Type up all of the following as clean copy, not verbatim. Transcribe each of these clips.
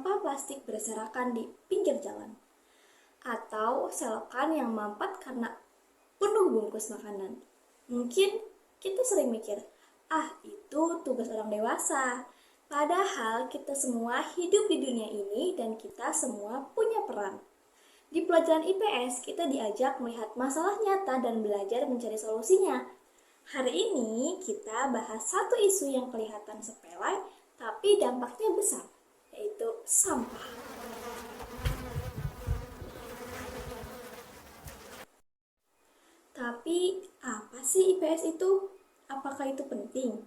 sampah plastik berserakan di pinggir jalan. Atau selokan yang mampet karena penuh bungkus makanan. Mungkin kita sering mikir, itu tugas orang dewasa. Padahal kita semua hidup di dunia ini dan kita semua punya peran. Di pelajaran IPS, kita diajak melihat masalah nyata dan belajar mencari solusinya. Hari ini kita bahas satu isu yang kelihatan sepele, tapi dampaknya besar, yaitu sampah. Tapi apa sih IPS itu? Apakah itu penting?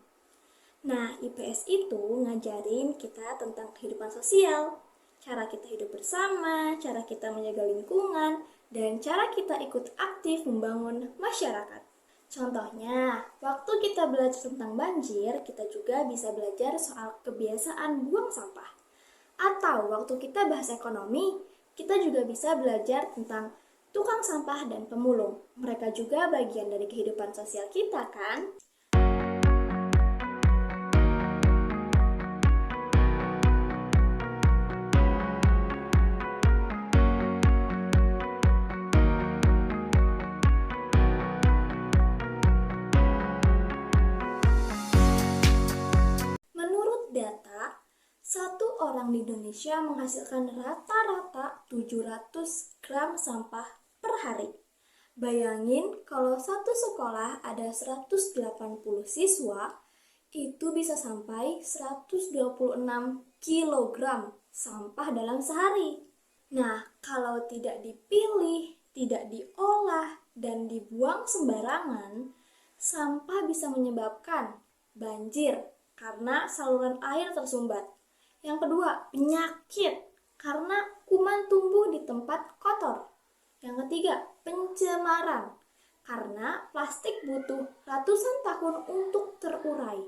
Nah, IPS itu ngajarin kita tentang kehidupan sosial, cara kita hidup bersama, cara kita menjaga lingkungan, dan cara kita ikut aktif membangun masyarakat. Contohnya, waktu kita belajar tentang banjir, kita juga bisa belajar soal kebiasaan buang sampah. Atau waktu kita bahas ekonomi, kita juga bisa belajar tentang tukang sampah dan pemulung. Mereka juga bagian dari kehidupan sosial kita, kan? Menurut data, satu orang di Indonesia menghasilkan rata-rata 700 gram sampah per hari. Bayangin kalau satu sekolah ada 180 siswa, itu bisa sampai 126 kilogram sampah dalam sehari. Nah, kalau tidak dipilih, tidak diolah, dan dibuang sembarangan, sampah bisa menyebabkan banjir karena saluran air tersumbat. Yang kedua, penyakit karena kuman tumbuh di tempat kotor. Yang ketiga, pencemaran karena plastik butuh ratusan tahun untuk terurai.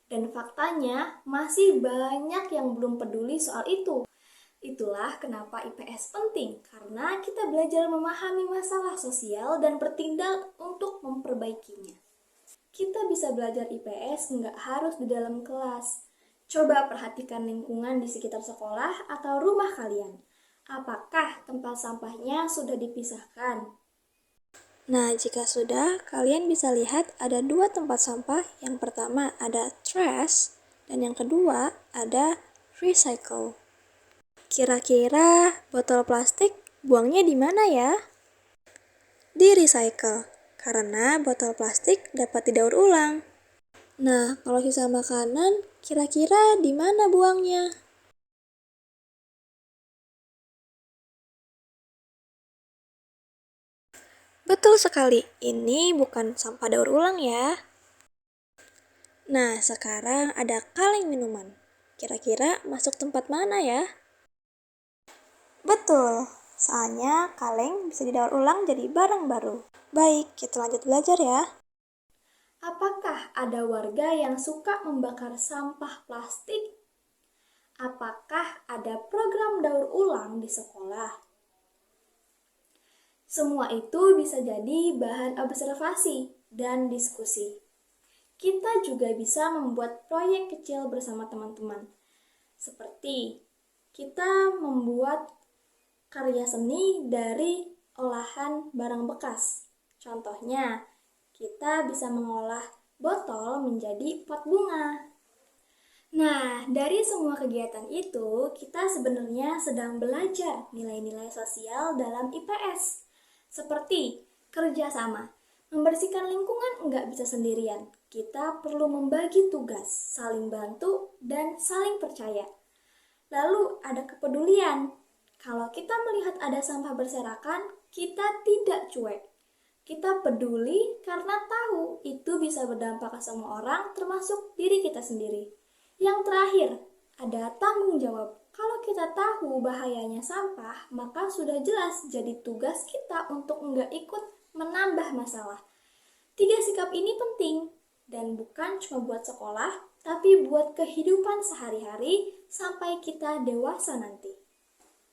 Dan faktanya masih banyak yang belum peduli soal itu. Itulah kenapa IPS penting, karena kita belajar memahami masalah sosial dan bertindak untuk memperbaikinya. Kita bisa belajar IPS nggak harus di dalam kelas. Coba perhatikan lingkungan di sekitar sekolah atau rumah kalian. Apakah tempat sampahnya sudah dipisahkan? Nah, jika sudah, kalian bisa lihat ada dua tempat sampah. Yang pertama ada trash, dan yang kedua ada recycle. Kira-kira botol plastik buangnya di mana ya? Di recycle, karena botol plastik dapat didaur ulang. Nah, kalau sisa makanan, kira-kira di mana buangnya? Betul sekali, ini bukan sampah daur ulang ya. Nah, sekarang ada kaleng minuman. Kira-kira masuk tempat mana ya? Betul, soalnya kaleng bisa didaur ulang jadi barang baru. Baik, kita lanjut belajar ya. Apakah ada warga yang suka membakar sampah plastik? Apakah ada program daur ulang di sekolah? Semua itu bisa jadi bahan observasi dan diskusi. Kita juga bisa membuat proyek kecil bersama teman-teman. Seperti kita membuat karya seni dari olahan barang bekas. Contohnya, kita bisa mengolah botol menjadi pot bunga. Nah, dari semua kegiatan itu, kita sebenarnya sedang belajar nilai-nilai sosial dalam IPS. Seperti kerjasama. Membersihkan lingkungan nggak bisa sendirian. Kita perlu membagi tugas, saling bantu, dan saling percaya. Lalu ada kepedulian. Kalau kita melihat ada sampah berserakan, kita tidak cuek. Kita peduli karena tahu itu bisa berdampak ke semua orang, termasuk diri kita sendiri. Yang terakhir, ada tanggung jawab. Kalau kita tahu bahayanya sampah, maka sudah jelas jadi tugas kita untuk nggak ikut menambah masalah. 3 sikap ini penting, dan bukan cuma buat sekolah, tapi buat kehidupan sehari-hari sampai kita dewasa nanti.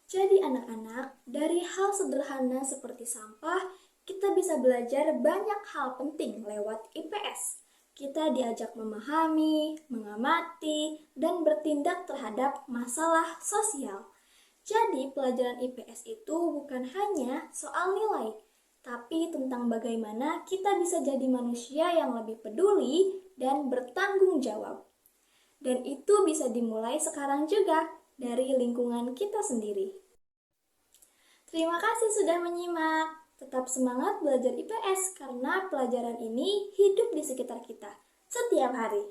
Jadi anak-anak, dari hal sederhana seperti sampah, kita bisa belajar banyak hal penting lewat IPS. Kita diajak memahami, mengamati, dan bertindak terhadap masalah sosial. Jadi, pelajaran IPS itu bukan hanya soal nilai, tapi tentang bagaimana kita bisa jadi manusia yang lebih peduli dan bertanggung jawab. Dan itu bisa dimulai sekarang juga dari lingkungan kita sendiri. Terima kasih sudah menyimak. Tetap semangat belajar IPS karena pelajaran ini hidup di sekitar kita setiap hari.